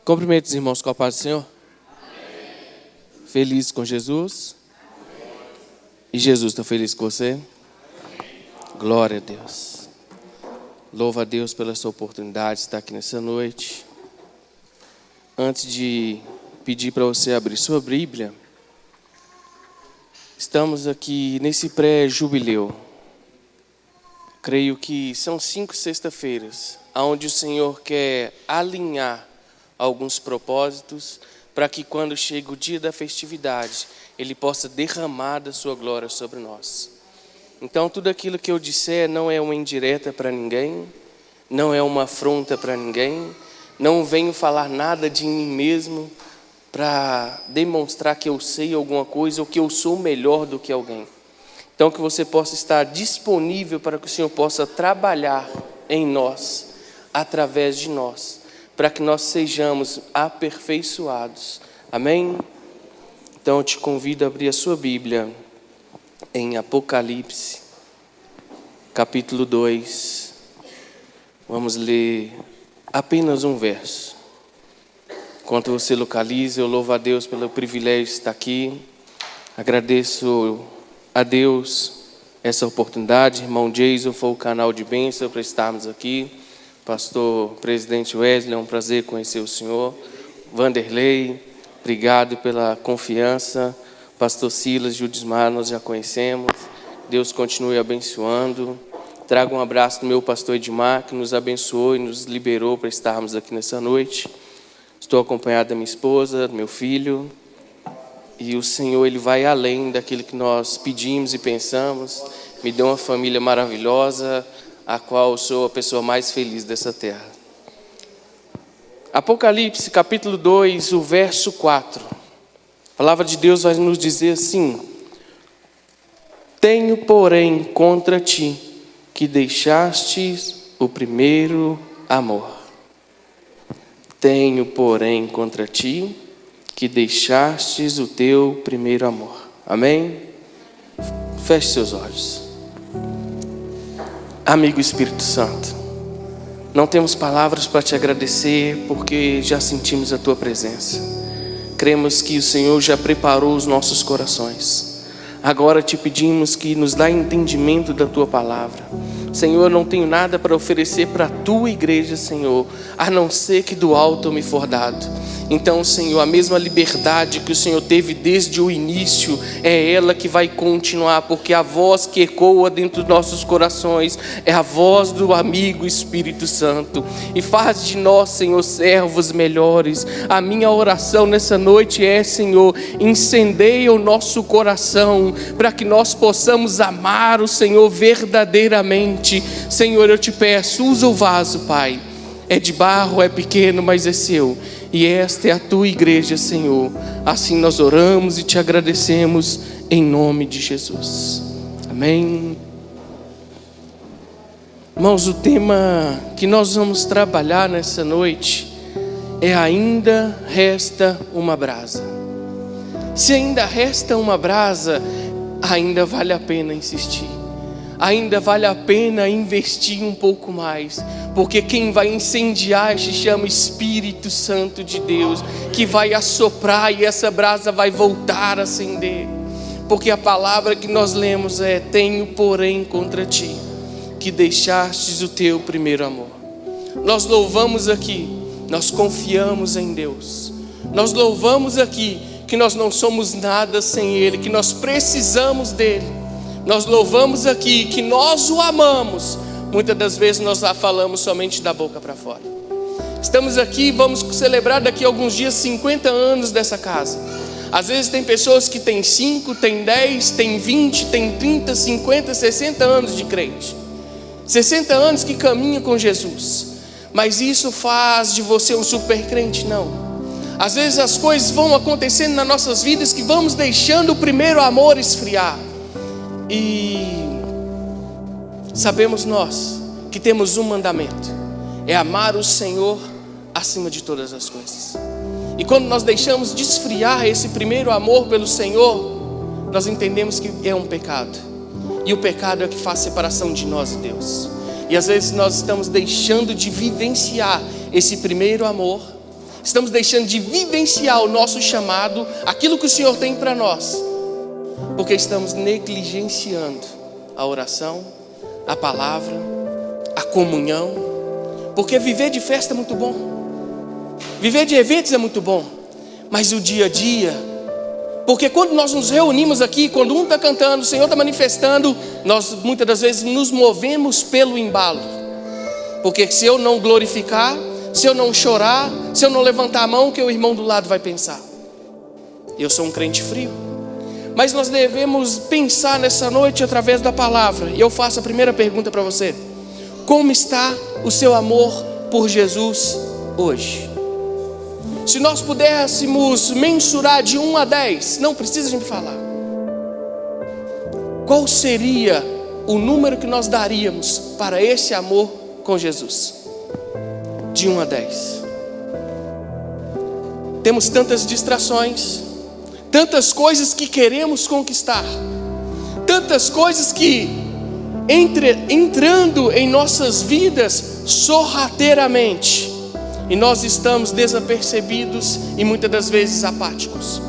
Cumprimento os irmãos com a paz do Senhor. Amém. Feliz com Jesus? Amém. E Jesus está feliz com você? Amém. Glória a Deus. Louva a Deus pela sua oportunidade de estar aqui nessa noite. Antes de pedir para você abrir sua Bíblia, estamos aqui nesse pré-jubileu. Creio que são 5 sexta-feiras, onde o Senhor quer alinhar alguns propósitos, para que quando chega o dia da festividade, Ele possa derramar da sua glória sobre nós. Então tudo aquilo que eu disser não é uma indireta para ninguém, não é uma afronta para ninguém, não venho falar nada de mim mesmo para demonstrar que eu sei alguma coisa ou que eu sou melhor do que alguém. Então que você possa estar disponível para que o Senhor possa trabalhar em nós, através de nós, para que nós sejamos aperfeiçoados. Amém? Então eu te convido a abrir a sua Bíblia em Apocalipse, capítulo 2. Vamos ler apenas um verso. Enquanto você localiza, eu louvo a Deus pelo privilégio de estar aqui. Agradeço a Deus essa oportunidade. Irmão Jason, foi o canal de bênção para estarmos aqui. Pastor Presidente Wesley, é um prazer conhecer o senhor. Vanderlei, obrigado pela confiança. Pastor Silas, Judismar, nós já conhecemos. Deus continue abençoando. Trago um abraço do meu pastor Edmar, que nos abençoou e nos liberou para estarmos aqui nessa noite. Estou acompanhado da minha esposa, do meu filho. E o Senhor, Ele vai além daquilo que nós pedimos e pensamos. Me deu uma família maravilhosa, a qual eu sou a pessoa mais feliz dessa terra. Apocalipse, capítulo 2, o verso 4. A palavra de Deus vai nos dizer assim: tenho, porém, contra ti, que deixastes o primeiro amor. Tenho, porém, contra ti, que deixastes o teu primeiro amor. Amém? Feche seus olhos. Amigo Espírito Santo, não temos palavras para te agradecer, porque já sentimos a tua presença. Cremos que o Senhor já preparou os nossos corações. Agora te pedimos que nos dá entendimento da tua palavra. Senhor, eu não tenho nada para oferecer para a tua igreja, Senhor, a não ser que do alto me for dado. Então, Senhor, a mesma liberdade que o Senhor teve desde o início, é ela que vai continuar, porque a voz que ecoa dentro dos nossos corações é a voz do amigo Espírito Santo. E faz de nós, Senhor, servos melhores. A minha oração nessa noite é, Senhor, incendeia o nosso coração, para que nós possamos amar o Senhor verdadeiramente. Senhor, eu te peço, usa o vaso, Pai. É de barro, é pequeno, mas é seu. E esta é a tua igreja, Senhor. Assim nós oramos e te agradecemos em nome de Jesus. Amém. Irmãos, o tema que nós vamos trabalhar nessa noite é: ainda resta uma brasa. Se ainda resta uma brasa, ainda vale a pena insistir. Ainda vale a pena investir um pouco mais, porque quem vai incendiar se chama Espírito Santo de Deus, que vai assoprar e essa brasa vai voltar a acender. Porque a palavra que nós lemos é: tenho, porém, contra ti, que deixastes o teu primeiro amor. Nós louvamos aqui, nós confiamos em Deus. Nós louvamos aqui que nós não somos nada sem Ele, que nós precisamos dEle. Nós louvamos aqui que nós o amamos. Muitas das vezes nós a falamos somente da boca para fora. Estamos aqui, vamos celebrar daqui a alguns dias 50 anos dessa casa. Às vezes tem pessoas que têm 5, têm 10, têm 20, têm 30, 50, 60 anos de crente. 60 anos que caminha com Jesus. Mas isso faz de você um super crente? Não. Às vezes as coisas vão acontecendo nas nossas vidas que vamos deixando o primeiro amor esfriar. E sabemos nós que temos um mandamento: é amar o Senhor acima de todas as coisas. E quando nós deixamos de esfriar esse primeiro amor pelo Senhor, nós entendemos que é um pecado. E o pecado é o que faz separação de nós e Deus. E às vezes nós estamos deixando de vivenciar esse primeiro amor estamos deixando de vivenciar o nosso chamado, aquilo que o Senhor tem para nós, porque estamos negligenciando a oração, a palavra, a comunhão. Porque viver de festa é muito bom, viver de eventos é muito bom, mas o dia a dia, porque quando nós nos reunimos aqui, quando um está cantando, o Senhor está manifestando, nós muitas das vezes nos movemos pelo embalo. Porque se eu não glorificar, se eu não chorar, se eu não levantar a mão, o que o irmão do lado vai pensar? Eu sou um crente frio. Mas nós devemos pensar nessa noite através da palavra. E eu faço a primeira pergunta para você: como está o seu amor por Jesus hoje? Se nós pudéssemos mensurar de 1 a 10, não precisa de me falar, qual seria o número que nós daríamos para esse amor com Jesus? De 1 a 10. Temos tantas distrações, tantas coisas que queremos conquistar, tantas coisas que entrando em nossas vidas sorrateiramente, e nós estamos desapercebidos e muitas das vezes apáticos.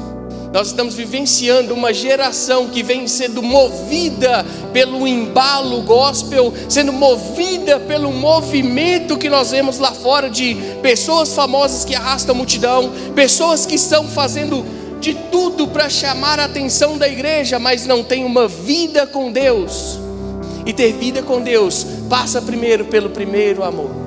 Nós estamos vivenciando uma geração que vem sendo movida pelo embalo gospel, sendo movida pelo movimento que nós vemos lá fora, de pessoas famosas que arrastam a multidão, pessoas que estão fazendo de tudo para chamar a atenção da igreja, mas não tem uma vida com Deus. E ter vida com Deus passa primeiro pelo primeiro amor.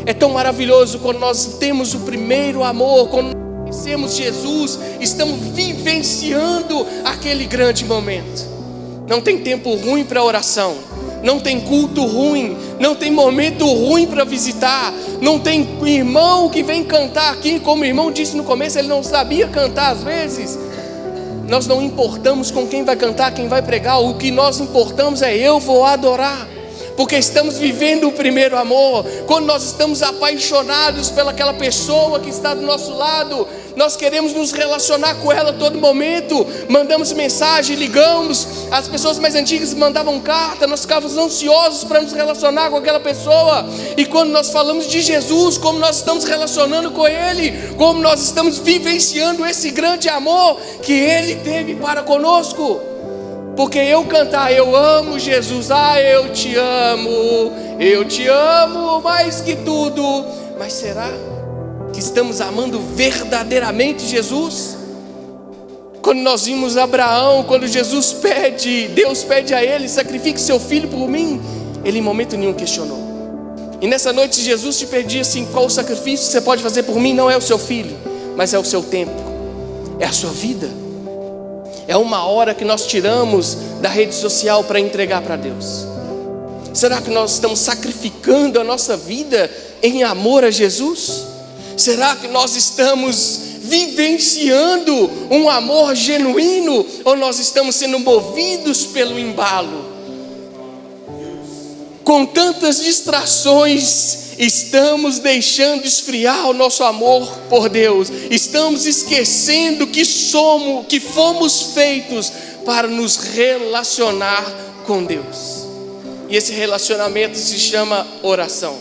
É tão maravilhoso quando nós temos o primeiro amor, quando nós conhecemos Jesus, estamos vivenciando aquele grande momento. Não tem tempo ruim para oração, não tem culto ruim, não tem momento ruim para visitar, não tem irmão que vem cantar aqui, como o irmão disse no começo, ele não sabia cantar às vezes. Nós não importamos com quem vai cantar, quem vai pregar, o que nós importamos é eu vou adorar. Porque estamos vivendo o primeiro amor. Quando nós estamos apaixonados pelaquela pessoa que está do nosso lado, nós queremos nos relacionar com ela a todo momento. Mandamos mensagem, ligamos. As pessoas mais antigas mandavam carta, nós ficávamos ansiosos para nos relacionar com aquela pessoa. E quando nós falamos de Jesus, como nós estamos relacionando com Ele, como nós estamos vivenciando esse grande amor que Ele teve para conosco. Porque eu cantar, eu amo Jesus, eu te amo mais que tudo. Mas será que estamos amando verdadeiramente Jesus? Quando nós vimos Abraão, quando Jesus pede, Deus pede a ele: sacrifique seu filho por mim, ele em momento nenhum questionou. E nessa noite Jesus te pedia assim: qual o sacrifício que você pode fazer por mim? Não é o seu filho, mas é o seu tempo, é a sua vida. É uma hora que nós tiramos da rede social para entregar para Deus. Será que nós estamos sacrificando a nossa vida em amor a Jesus? Será que nós estamos vivenciando um amor genuíno, ou nós estamos sendo movidos pelo embalo? Com tantas distrações, estamos deixando esfriar o nosso amor por Deus. Estamos esquecendo que fomos feitos para nos relacionar com Deus. E esse relacionamento se chama oração.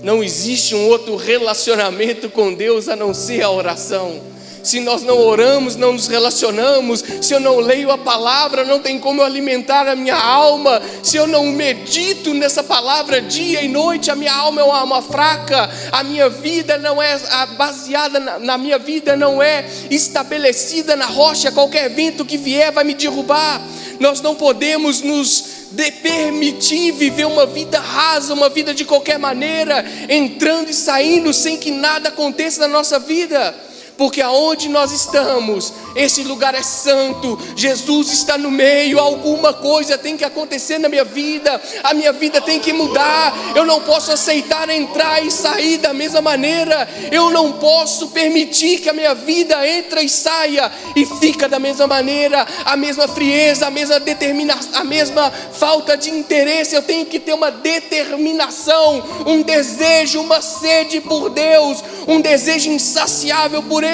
Não existe um outro relacionamento com Deus a não ser a oração. Se nós não oramos, não nos relacionamos. Se eu não leio a palavra, não tem como eu alimentar a minha alma. Se eu não medito nessa palavra dia e noite, a minha alma é uma alma fraca. A minha vida não é baseada na minha vida não é estabelecida na rocha. Qualquer vento que vier vai me derrubar. Nós não podemos nos permitir viver uma vida rasa, uma vida de qualquer maneira, entrando e saindo sem que nada aconteça na nossa vida. Porque aonde nós estamos, esse lugar é santo, Jesus está no meio, alguma coisa tem que acontecer na minha vida, a minha vida tem que mudar. Eu não posso aceitar entrar e sair da mesma maneira, eu não posso permitir que a minha vida entre e saia e fica da mesma maneira, a mesma frieza, a mesma determinação, a mesma falta de interesse. Eu tenho que ter uma determinação, um desejo, uma sede por Deus, um desejo insaciável por Ele.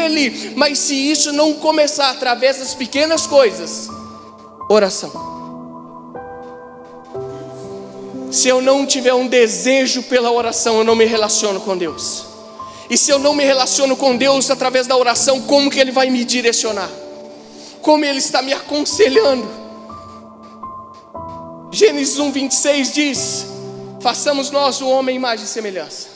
Mas se isso não começar através das pequenas coisas, oração. Se eu não tiver um desejo pela oração, eu não me relaciono com Deus. E se eu não me relaciono com Deus através da oração, como que Ele vai me direcionar? Como Ele está me aconselhando? Gênesis 1:26 diz: façamos nós o homem imagem e semelhança.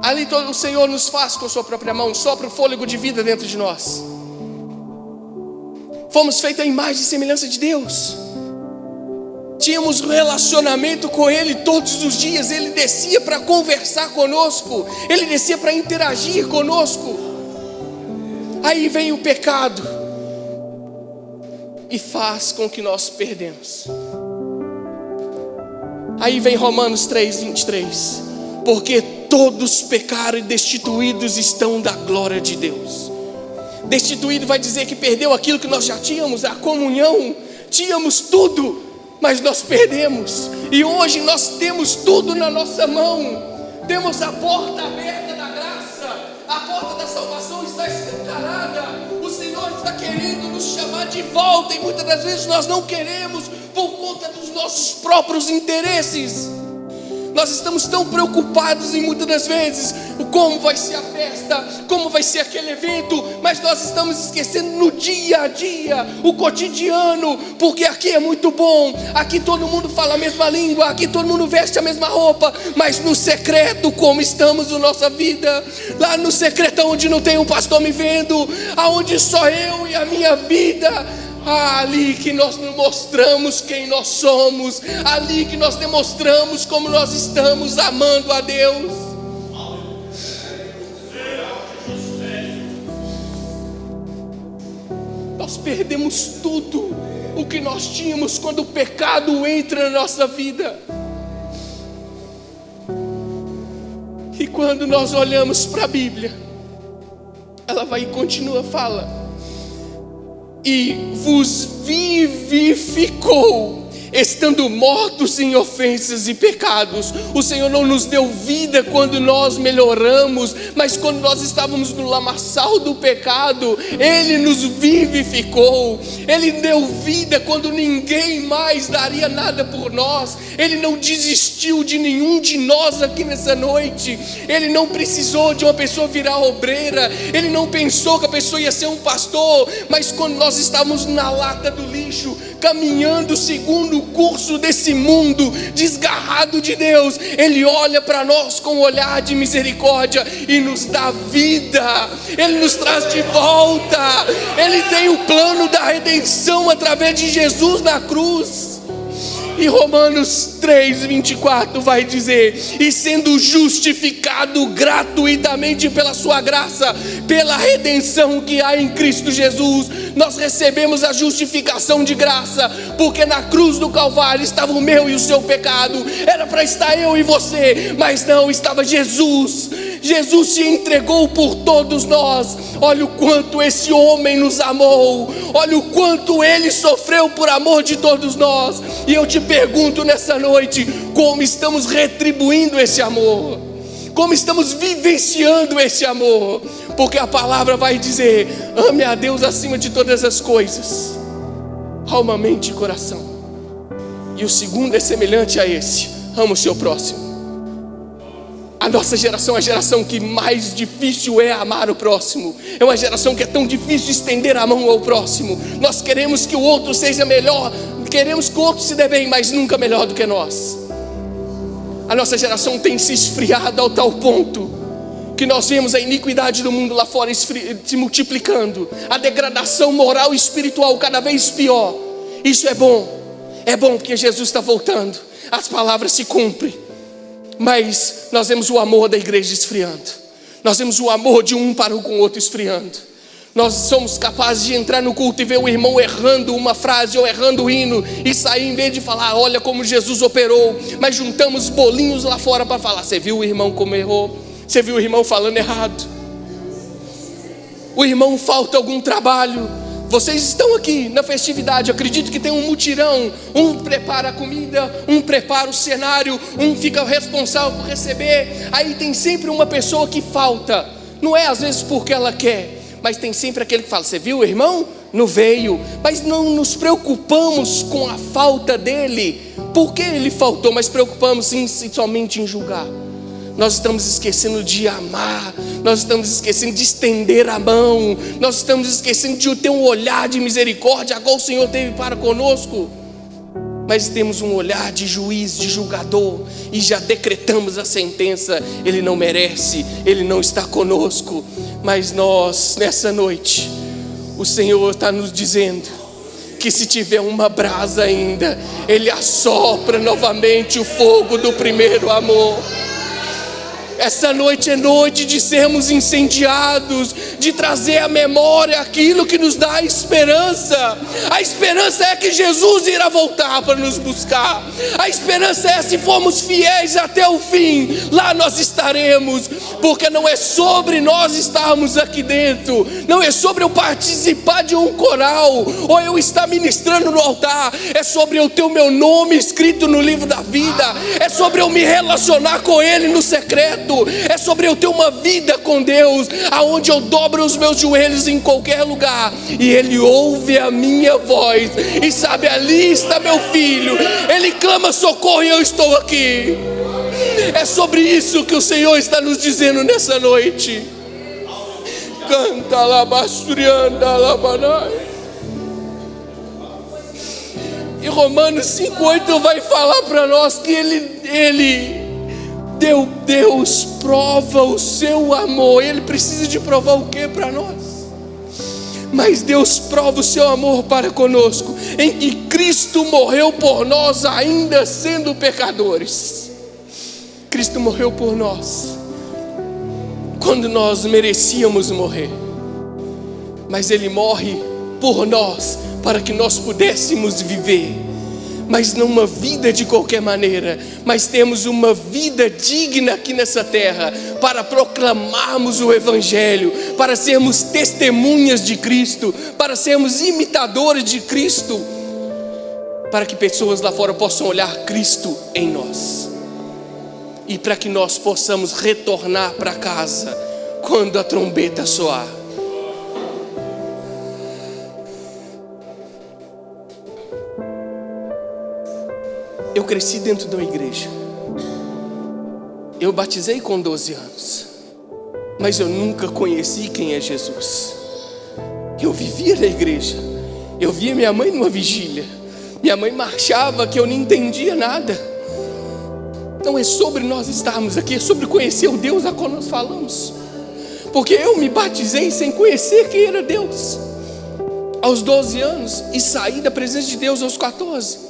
Ali todo o Senhor nos faz com a sua própria mão, sopra o fôlego de vida dentro de nós. Fomos feitos à imagem e semelhança de Deus. Tínhamos um relacionamento com Ele todos os dias. Ele descia para conversar conosco, Ele descia para interagir conosco. Aí vem o pecado e faz com que nós perdemos. Aí vem Romanos 3:23: porque todos pecaram e destituídos estão da glória de Deus. Destituído vai dizer que perdeu aquilo que nós já tínhamos, a comunhão, tínhamos tudo, mas nós perdemos. E hoje nós temos tudo na nossa mão. Temos a porta aberta da graça, a porta da salvação está escancarada. O Senhor está querendo nos chamar de volta, e muitas das vezes nós não queremos por conta dos nossos próprios interesses. Nós estamos tão preocupados em muitas das vezes como vai ser a festa, como vai ser aquele evento, mas nós estamos esquecendo no dia a dia, o cotidiano, porque aqui é muito bom, aqui todo mundo fala a mesma língua, aqui todo mundo veste a mesma roupa, mas no secreto, como estamos na nossa vida, lá no secreto onde não tem um pastor me vendo, aonde só eu e a minha vida, ali que nós mostramos quem nós somos, ali que nós demonstramos como nós estamos amando a Deus. Nós perdemos tudo o que nós tínhamos quando o pecado entra na nossa vida. E quando nós olhamos para a Bíblia, ela vai e continua, fala: e vos vivificou, estando mortos em ofensas e pecados. O Senhor não nos deu vida quando nós melhoramos, mas quando nós estávamos no lamaçal do pecado, Ele nos vivificou. Ele deu vida quando ninguém mais daria nada por nós. Ele não desistiu de nenhum de nós aqui nessa noite. Ele não precisou de uma pessoa virar obreira, Ele não pensou que a pessoa ia ser um pastor, mas quando nós estávamos na lata do lixo, caminhando segundo o curso desse mundo, desgarrado de Deus, Ele olha para nós com um olhar de misericórdia e nos dá vida. Ele nos traz de volta. Ele tem o plano da redenção através de Jesus na cruz. E Romanos 3:24 vai dizer: e sendo justificado gratuitamente pela sua graça, pela redenção que há em Cristo Jesus. Nós recebemos a justificação de graça, porque na cruz do Calvário estava o meu e o seu pecado. Era para estar eu e você, mas não, estava Jesus. Jesus se entregou por todos nós. Olha o quanto esse homem nos amou, olha o quanto Ele sofreu por amor de todos nós. E eu te pergunto nessa noite, como estamos retribuindo esse amor? Como estamos vivenciando esse amor? Porque a palavra vai dizer: ame a Deus acima de todas as coisas, alma, mente e coração. E o segundo é semelhante a esse: ama o seu próximo. A nossa geração é a geração que mais difícil é amar o próximo. É uma geração que é tão difícil estender a mão ao próximo. Nós queremos que o outro seja melhor, queremos que o outro se dê bem, mas nunca melhor do que nós. A nossa geração tem se esfriado ao tal ponto que nós vemos a iniquidade do mundo lá fora se multiplicando, a degradação moral e espiritual cada vez pior. Isso é bom porque Jesus está voltando, as palavras se cumprem. Mas nós vemos o amor da igreja esfriando. Nós vemos o amor de um para com o outro esfriando. Nós somos capazes de entrar no culto e ver o irmão errando uma frase ou errando o hino e sair, em vez de falar: olha como Jesus operou, mas juntamos bolinhos lá fora para falar: você viu o irmão como errou? Você viu o irmão falando errado? O irmão falta algum trabalho. Vocês estão aqui na festividade, acredito que tem um mutirão. Um prepara a comida, um prepara o cenário, um fica responsável por receber. Aí tem sempre uma pessoa que falta. Não é às vezes porque ela quer, mas tem sempre aquele que fala: você viu o irmão? Não veio. Mas não nos preocupamos com a falta dele. Por que ele faltou? Mas preocupamos sim, somente em julgar. Nós estamos esquecendo de amar, nós estamos esquecendo de estender a mão, nós estamos esquecendo de ter um olhar de misericórdia, a qual o Senhor teve para conosco. Mas temos um olhar de juiz, de julgador, e já decretamos a sentença: ele não merece, ele não está conosco. Mas nós, nessa noite, o Senhor está nos dizendo que se tiver uma brasa ainda, Ele assopra novamente o fogo do primeiro amor. Essa noite é noite de sermos incendiados, de trazer à memória aquilo que nos dá esperança. A esperança é que Jesus irá voltar para nos buscar. A esperança é, se formos fiéis até o fim, lá nós estaremos. Porque não é sobre nós estarmos aqui dentro, não é sobre eu participar de um coral, ou eu estar ministrando no altar. É sobre eu ter o meu nome escrito no livro da vida. É sobre eu me relacionar com Ele no secreto. É sobre eu ter uma vida com Deus, aonde eu dobro os meus joelhos em qualquer lugar, e Ele ouve a minha voz, e sabe, ali está meu filho, Ele clama socorro e eu estou aqui. É sobre isso que o Senhor está nos dizendo nessa noite. Canta lá, basturianda lá, banai. E Romanos 5:8 vai falar para nós que Deus prova o seu amor. Ele precisa de provar o que para nós? Mas Deus prova o seu amor para conosco, em que Cristo morreu por nós, ainda sendo pecadores. Cristo morreu por nós quando nós merecíamos morrer, mas Ele morre por nós para que nós pudéssemos viver. Mas não uma vida de qualquer maneira, mas temos uma vida digna aqui nessa terra, para proclamarmos o Evangelho, para sermos testemunhas de Cristo, para sermos imitadores de Cristo, para que pessoas lá fora possam olhar Cristo em nós, e para que nós possamos retornar para casa quando a trombeta soar. Eu cresci dentro de uma igreja. Eu batizei com 12 anos, mas eu nunca conheci quem é Jesus. Eu vivia na igreja, eu via minha mãe numa vigília, minha mãe marchava que eu não entendia nada. Não é sobre nós estarmos aqui, é sobre conhecer o Deus a qual nós falamos. Porque eu me batizei sem conhecer quem era Deus aos 12 anos, e saí da presença de Deus aos 14.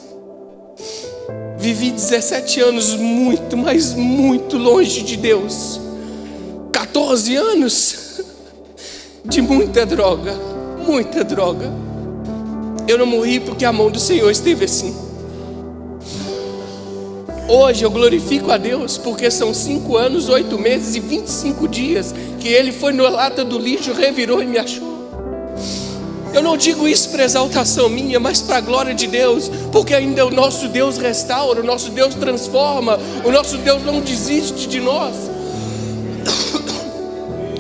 Vivi 17 anos muito, mas muito longe de Deus. 14 anos de muita droga, muita droga. Eu não morri porque a mão do Senhor esteve assim. Hoje eu glorifico a Deus porque são 5 anos, 8 meses e 25 dias que Ele foi na lata do lixo, revirou e me achou. Eu não digo isso para exaltação minha, mas para a glória de Deus, porque ainda o nosso Deus restaura, o nosso Deus transforma, o nosso Deus não desiste de nós.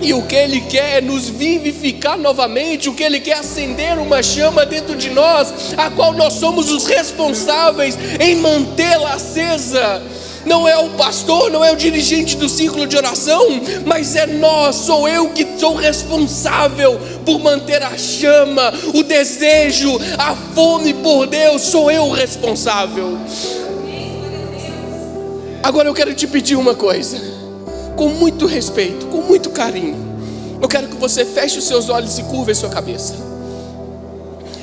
E o que Ele quer é nos vivificar novamente, o que Ele quer é acender uma chama dentro de nós, a qual nós somos os responsáveis em mantê-la acesa. Não é o pastor, não é o dirigente do ciclo de oração, mas é nós, sou eu que sou responsável por manter a chama, o desejo, a fome por Deus, sou eu o responsável. Agora eu quero te pedir uma coisa, com muito respeito, com muito carinho. Eu quero que você feche os seus olhos e curve a sua cabeça.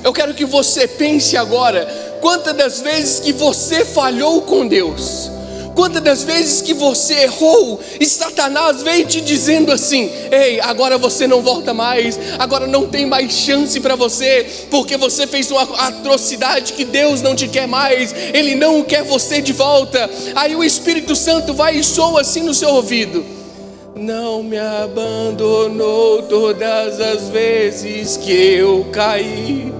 Eu quero que você pense agora, quantas das vezes que você falhou com Deus, quantas das vezes que você errou e Satanás veio te dizendo assim: ei, agora você não volta mais, agora não tem mais chance para você, porque você fez uma atrocidade que Deus não te quer mais, Ele não quer você de volta. Aí o Espírito Santo vai e soa assim no seu ouvido: não me abandonou todas as vezes que eu caí,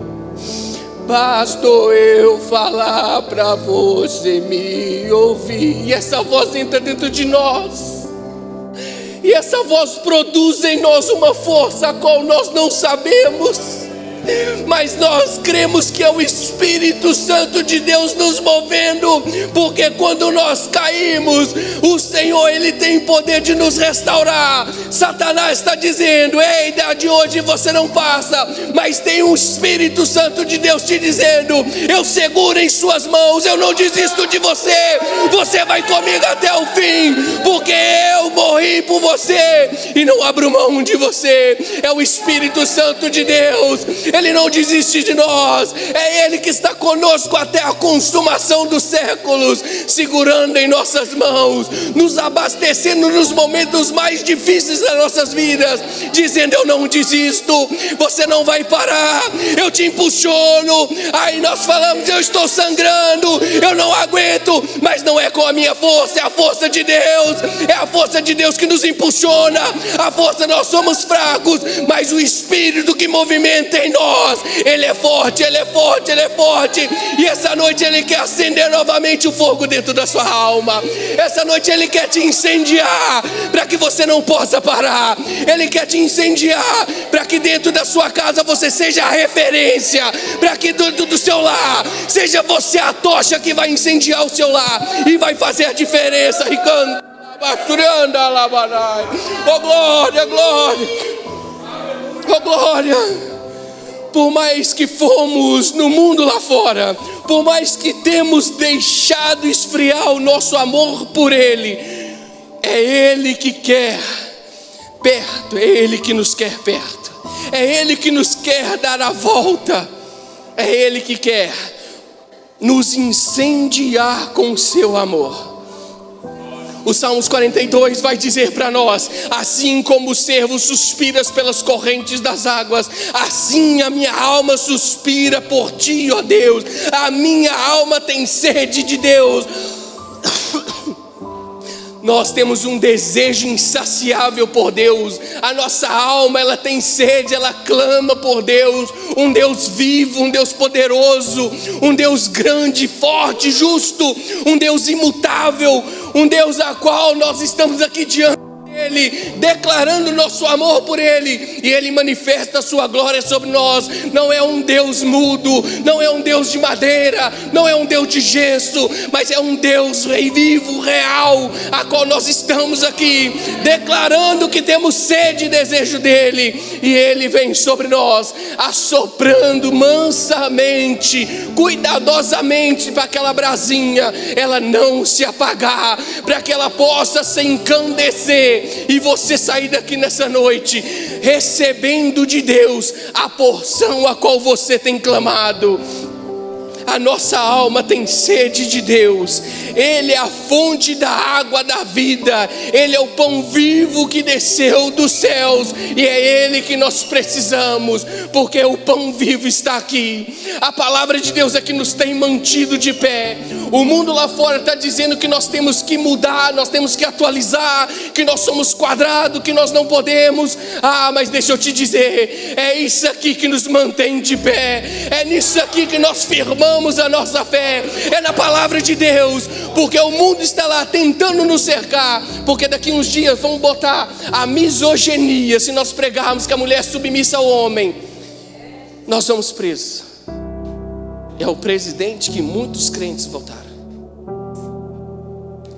bastou eu falar para você me ouvir. E essa voz entra dentro de nós, e essa voz produz em nós uma força a qual nós não sabemos. mas nós cremos que é o Espírito Santo de Deus nos movendo, porque quando nós caímos, o Senhor, Ele tem poder de nos restaurar. Satanás está dizendo: ei, de hoje você não passa, mas tem um Espírito Santo de Deus te dizendo: eu seguro em suas mãos, eu não desisto de você, você vai comigo até o fim, porque eu morri por você e não abro mão de você. É o Espírito Santo de Deus, Ele não desiste de nós, é Ele que está conosco até a consumação dos séculos, segurando em nossas mãos, nos abastecendo nos momentos mais difíceis das nossas vidas, dizendo: eu não desisto, você não vai parar, eu te impulsiono. Aí nós falamos: eu estou sangrando, eu não aguento, mas não é com a minha força, é a força de Deus, é a força de Deus que nos impulsiona. A força, nós somos fracos, mas o Espírito que movimenta em nós, Ele é forte, Ele é forte, Ele é forte. E essa noite Ele quer acender novamente o fogo dentro da sua alma. Essa noite Ele quer te incendiar, para que você não possa parar. Ele quer te incendiar, para que dentro da sua casa você seja a referência, para que dentro do seu lar seja você a tocha que vai incendiar o seu lar e vai fazer a diferença. Oh glória, glória, oh glória. Por mais que fomos no mundo lá fora, por mais que temos deixado esfriar o nosso amor por Ele, é Ele que quer perto, é Ele que nos quer perto, é Ele que nos quer dar a volta, é Ele que quer nos incendiar com o seu amor. O Salmos 42 vai dizer para nós: assim como o servo suspira pelas correntes das águas, assim a minha alma suspira por ti, ó Deus. A minha alma tem sede de Deus. Nós temos um desejo insaciável por Deus. A nossa alma, ela tem sede, ela clama por Deus. Um Deus vivo, um Deus poderoso, um Deus grande, forte, justo, um Deus imutável, um Deus a qual nós estamos aqui diante dele, declarando nosso amor por Ele, e Ele manifesta a sua glória sobre nós. Não é um Deus mudo, não é um Deus de madeira, não é um Deus de gesso, mas é um Deus vivo, real, a qual nós estamos aqui declarando que temos sede e desejo dele, e Ele vem sobre nós, assoprando mansamente, cuidadosamente, para aquela brasinha ela não se apagar, para que ela possa se encandecer, e você sair daqui nessa noite recebendo de Deus a porção a qual você tem clamado. A nossa alma tem sede de Deus. Ele é a fonte da água da vida. Ele é o pão vivo que desceu dos céus, e é Ele que nós precisamos, porque o pão vivo está aqui. A palavra de Deus é que nos tem mantido de pé. O mundo lá fora está dizendo que nós temos que mudar, nós temos que atualizar, que nós somos quadrados, que nós não podemos. Mas deixa eu te dizer, é isso aqui que nos mantém de pé, é nisso aqui que nós firmamos a nossa fé, é na palavra de Deus, porque o mundo está lá tentando nos cercar, porque daqui uns dias vão botar a misoginia. Se nós pregarmos que a mulher é submissa ao homem, nós vamos presos. É o presidente que muitos crentes votaram,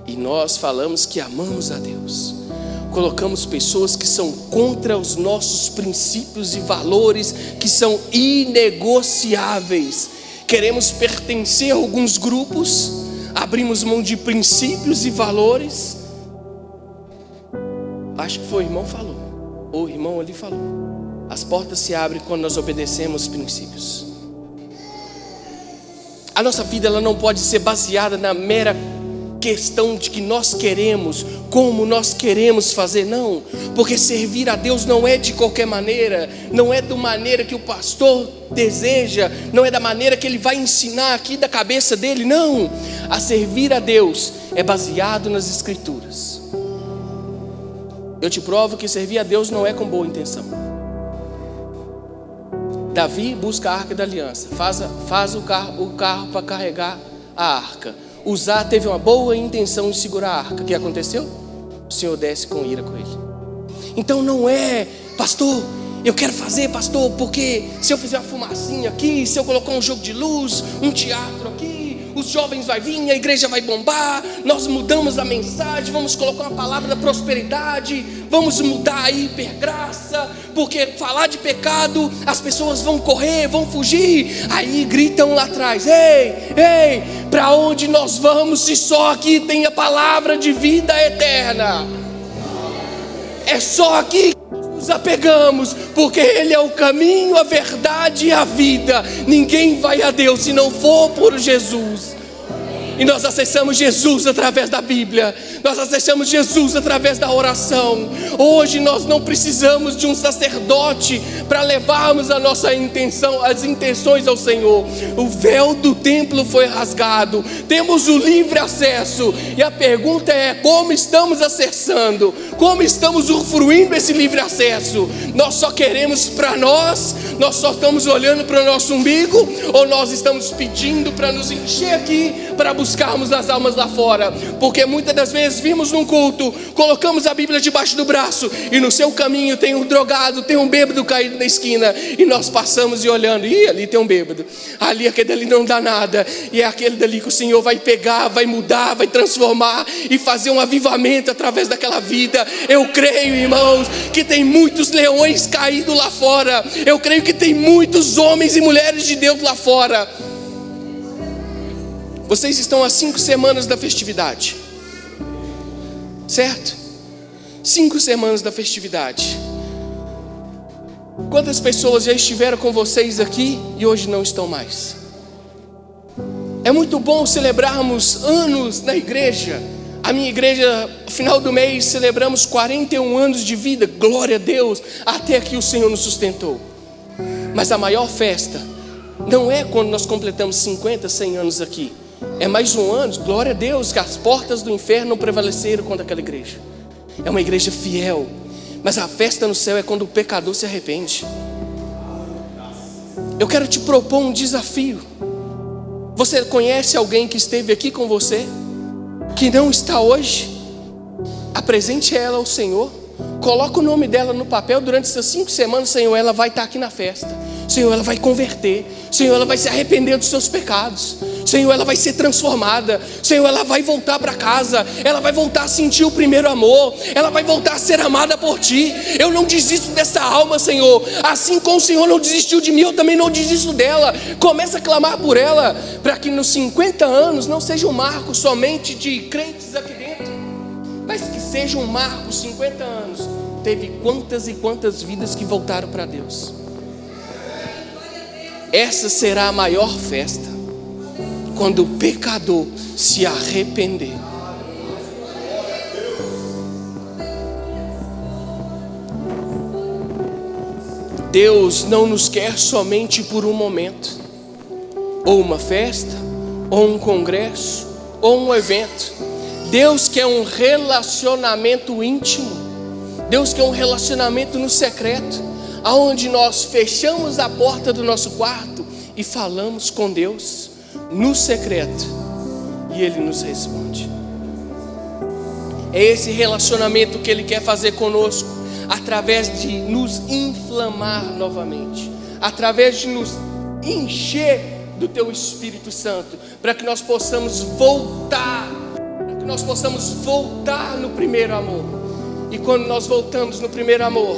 e nós falamos que amamos a Deus, colocamos pessoas que são contra os nossos princípios e valores, que são inegociáveis. Queremos pertencer a alguns grupos, abrimos mão de princípios e valores. Acho que foi o irmão falou, ou o irmão ali falou, as portas se abrem quando nós obedecemos princípios. A nossa vida, ela não pode ser baseada na mera questão de que nós queremos, como nós queremos fazer, não, porque servir a Deus não é de qualquer maneira, não é da maneira que o pastor deseja, não é da maneira que ele vai ensinar aqui da cabeça dele, não. A servir a Deus é baseado nas Escrituras. Eu te provo que servir a Deus não é com boa intenção. Davi busca a arca da aliança, faz o carro para carregar a arca. Uzá teve uma boa intenção de segurar a arca. O que aconteceu? O Senhor desce com ira com ele. Então não é, pastor, Eu quero fazer, pastor, porque se eu fizer uma fumacinha aqui, se eu colocar um jogo de luz, um teatro aqui, os jovens vão vir, a igreja vai bombar, nós mudamos a mensagem, vamos colocar uma palavra da prosperidade, vamos mudar a hipergraça, porque falar de pecado, as pessoas vão correr, vão fugir, aí gritam lá atrás: ei, para onde nós vamos se só aqui tem a palavra de vida eterna? É só aqui nos apegamos, porque Ele é o caminho, a verdade e a vida. Ninguém vai a Deus se não for por Jesus. E nós acessamos Jesus através da Bíblia, nós acessamos Jesus através da oração. Hoje nós não precisamos de um sacerdote para levarmos a nossa intenção, as intenções ao Senhor. O véu do templo foi rasgado, temos o livre acesso. E a pergunta é: como estamos acessando? Como estamos usufruindo esse livre acesso? Nós só queremos para nós só estamos olhando para o nosso umbigo, ou nós estamos pedindo para nos encher aqui, para buscarmos as almas lá fora? Porque muitas das vezes vimos num culto, colocamos a Bíblia debaixo do braço, e no seu caminho tem um drogado, tem um bêbado caído na esquina, e nós passamos e olhando: ih, ali tem um bêbado, ali aquele dali não dá nada, e é aquele dali que o Senhor vai pegar, vai mudar, vai transformar e fazer um avivamento através daquela vida. Eu creio, irmãos, que tem muitos leões caídos lá fora. Eu creio que tem muitos homens e mulheres de Deus lá fora. Vocês estão há 5 semanas da festividade, certo? 5 semanas da festividade. Quantas pessoas já estiveram com vocês aqui e hoje não estão mais? É muito bom celebrarmos anos na igreja. A minha igreja, no final do mês, celebramos 41 anos de vida. Glória a Deus, até aqui o Senhor nos sustentou. Mas a maior festa não é quando nós completamos 50, 100 anos aqui. É mais um ano, glória a Deus, que as portas do inferno não prevaleceram contra aquela igreja. É uma igreja fiel. Mas a festa no céu é quando o pecador se arrepende. Eu quero te propor um desafio. Você conhece alguém que esteve aqui com você, que não está hoje? Apresente ela ao Senhor. Coloca o nome dela no papel. Durante essas 5 semanas, Senhor, ela vai estar aqui na festa. Senhor, ela vai converter. Senhor, ela vai se arrepender dos seus pecados. Senhor, ela vai ser transformada. Senhor, ela vai voltar para casa. Ela vai voltar a sentir o primeiro amor. Ela vai voltar a ser amada por Ti. Eu não desisto dessa alma, Senhor. Assim como o Senhor não desistiu de mim, eu também não desisto dela. Começa a clamar por ela, para que nos 50 anos não seja um marco somente de crentes aqui dentro, mas que seja um marco. 50 anos teve quantas e quantas vidas que voltaram para Deus. Essa será a maior festa, quando o pecador se arrepender. Deus não nos quer somente por um momento, ou uma festa, ou um congresso, ou um evento. Deus quer um relacionamento íntimo. Deus quer um relacionamento no secreto, aonde nós fechamos a porta do nosso quarto e falamos com Deus no secreto, e Ele nos responde. É esse relacionamento que Ele quer fazer conosco, através de nos inflamar novamente, através de nos encher do Teu Espírito Santo, para que nós possamos voltar, no primeiro amor. E quando nós voltamos no primeiro amor,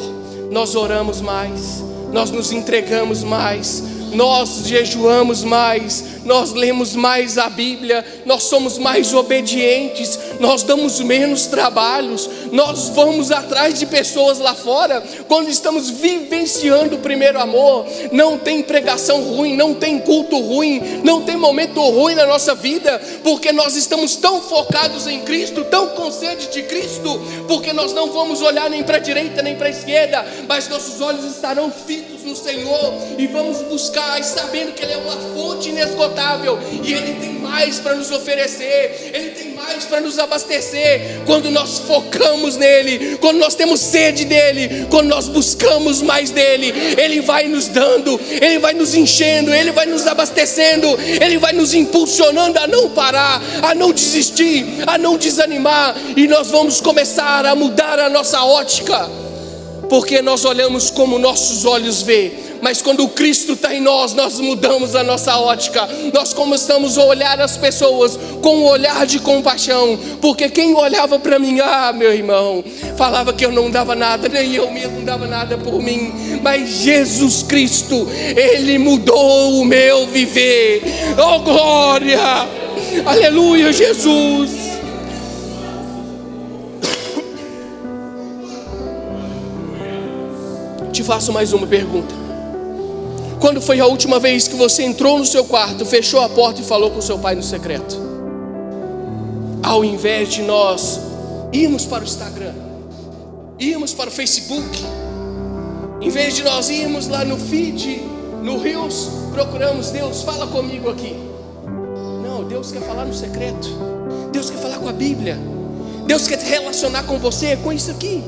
nós oramos mais, nós nos entregamos mais, nós jejuamos mais, nós lemos mais a Bíblia, nós somos mais obedientes, nós damos menos trabalhos, nós vamos atrás de pessoas lá fora. Quando estamos vivenciando o primeiro amor, não tem pregação ruim, não tem culto ruim, não tem momento ruim na nossa vida, porque nós estamos tão focados em Cristo, tão com sede de Cristo, porque nós não vamos olhar nem para a direita nem para a esquerda, mas nossos olhos estarão fitos no Senhor, e vamos buscar, sabendo que Ele é uma fonte inesgotável, e Ele tem mais para nos oferecer, Ele tem mais para nos abastecer. Quando nós focamos nele, quando nós temos sede dele, quando nós buscamos mais dele, Ele vai nos dando, Ele vai nos enchendo, Ele vai nos abastecendo, Ele vai nos impulsionando a não parar, a não desistir, a não desanimar, e nós vamos começar a mudar a nossa ótica. porque nós olhamos como nossos olhos vê, mas quando o Cristo está em nós, nós mudamos a nossa ótica. Nós começamos a olhar as pessoas com um olhar de compaixão, porque quem olhava para mim, meu irmão, falava que eu não dava nada, nem eu mesmo dava nada por mim, mas Jesus Cristo, Ele mudou o meu viver. Oh glória, aleluia, Jesus. Te faço mais uma pergunta. Quando foi a última vez que você entrou no seu quarto, fechou a porta e falou com seu pai no secreto? Ao invés de nós irmos para o Instagram, irmos para o Facebook, em vez de nós irmos lá no feed, no Reels, procuramos Deus, fala comigo aqui. Não, Deus quer falar no secreto. Deus quer falar com a Bíblia. Deus quer se relacionar com você com isso aqui.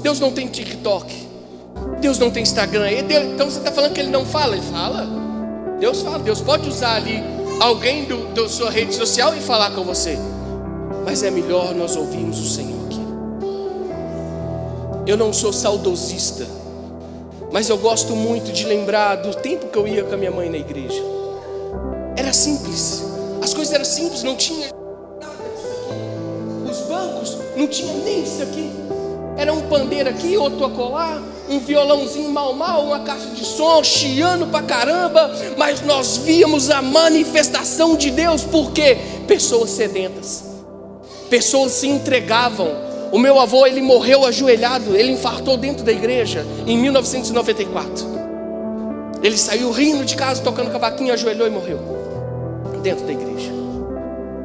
Deus não tem TikTok. Deus não tem Instagram. Então você está falando que Ele não fala? Ele fala. Deus fala. Deus pode usar ali alguém da sua rede social e falar com você. Mas é melhor nós ouvirmos o Senhor aqui. Eu não sou saudosista, mas eu gosto muito de lembrar do tempo que eu ia com a minha mãe na igreja. Era simples. As coisas eram simples. Não tinha nada disso aqui. Os bancos não tinha nem isso aqui. Era um pandeiro aqui, outro acolá, um violãozinho mal, uma caixa de som, chiando pra caramba. Mas nós víamos a manifestação de Deus. Por quê? Pessoas sedentas, pessoas se entregavam. O meu avô, ele morreu ajoelhado, ele infartou dentro da igreja em 1994. Ele saiu rindo de casa, tocando cavaquinho, ajoelhou e morreu dentro da igreja.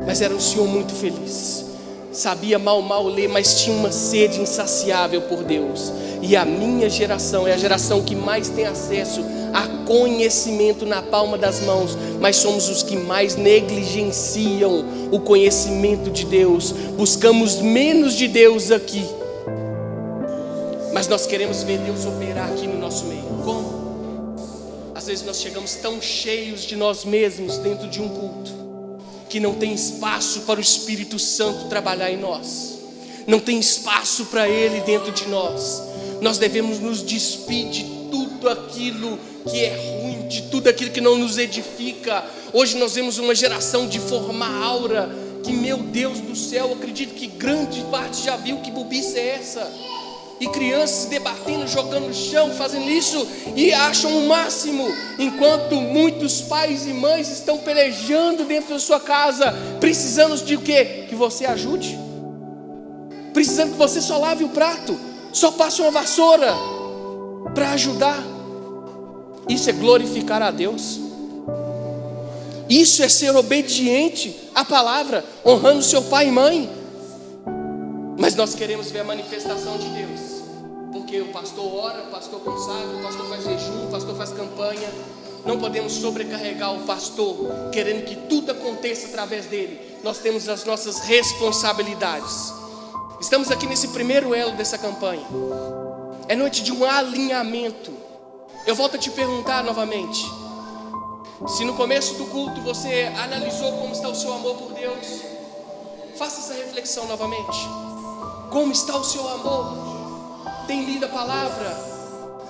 Mas era um senhor muito feliz. Sabia mal ler, mas tinha uma sede insaciável por Deus. E a minha geração é a geração que mais tem acesso a conhecimento na palma das mãos, mas somos os que mais negligenciam o conhecimento de Deus. Buscamos menos de Deus aqui, mas nós queremos ver Deus operar aqui no nosso meio. Como? Às vezes nós chegamos tão cheios de nós mesmos dentro de um culto, que não tem espaço para o Espírito Santo trabalhar em nós. Não tem espaço para Ele dentro de nós. Nós devemos nos despir de tudo aquilo que é ruim, de tudo aquilo que não nos edifica. Hoje nós vemos uma geração de formar aura, que meu Deus do céu, acredito que grande parte já viu que bobice é essa. E crianças debatendo, jogando no chão, fazendo isso e acham o máximo, enquanto muitos pais e mães estão pelejando dentro da sua casa, precisando de o quê? Que você ajude, precisando que você só lave o prato, só passe uma vassoura para ajudar. Isso é glorificar a Deus. Isso é ser obediente à palavra, honrando seu pai e mãe. Mas nós queremos ver a manifestação de Deus, porque o pastor ora, o pastor consagra, o pastor faz jejum, o pastor faz campanha. Não podemos sobrecarregar o pastor, querendo que tudo aconteça através dele. Nós temos as nossas responsabilidades. Estamos aqui nesse primeiro elo dessa campanha. É noite de um alinhamento. Eu volto a te perguntar novamente: se no começo do culto você analisou como está o seu amor por Deus, faça essa reflexão novamente. Como está o seu amor? Tem lido a palavra?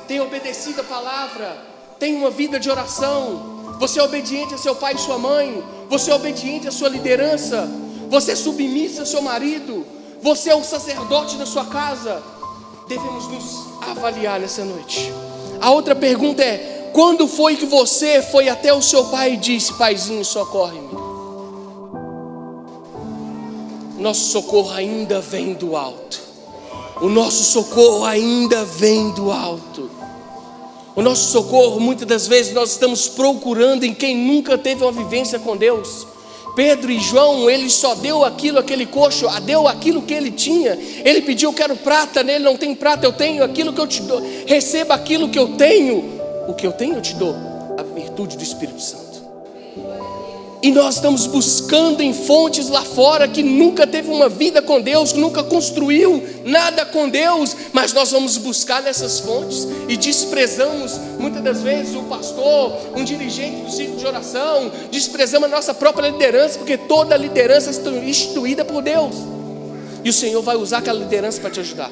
Tem obedecido a palavra? Tem uma vida de oração? Você é obediente a seu pai e sua mãe? Você é obediente à sua liderança? Você é submissa ao seu marido? Você é o sacerdote da sua casa? Devemos nos avaliar nessa noite. A outra pergunta é: quando foi que você foi até o seu pai e disse: paizinho, socorre-me? Nosso socorro ainda vem do alto. O nosso socorro ainda vem do alto. O nosso socorro, muitas das vezes, nós estamos procurando em quem nunca teve uma vivência com Deus. Pedro e João, ele só deu aquele coxo, deu aquilo que ele tinha. Ele pediu: eu quero prata, nele não tem prata, eu tenho aquilo que eu te dou. Receba aquilo que eu tenho. O que eu tenho eu te dou, a virtude do Espírito Santo. E nós estamos buscando em fontes lá fora que nunca teve uma vida com Deus, que nunca construiu nada com Deus, mas nós vamos buscar nessas fontes e desprezamos muitas das vezes o pastor, um dirigente do ciclo de oração, desprezamos a nossa própria liderança, porque toda liderança é instituída por Deus, e o Senhor vai usar aquela liderança para te ajudar.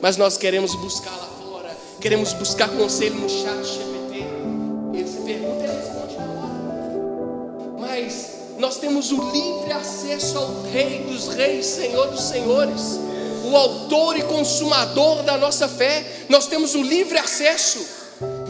mas nós queremos buscar lá fora, queremos buscar conselho no chat GPT. Ele se pergunta e ele responde na hora. Mas nós temos o livre acesso ao Rei dos Reis, Senhor dos Senhores, o autor e consumador da nossa fé. Nós temos o livre acesso.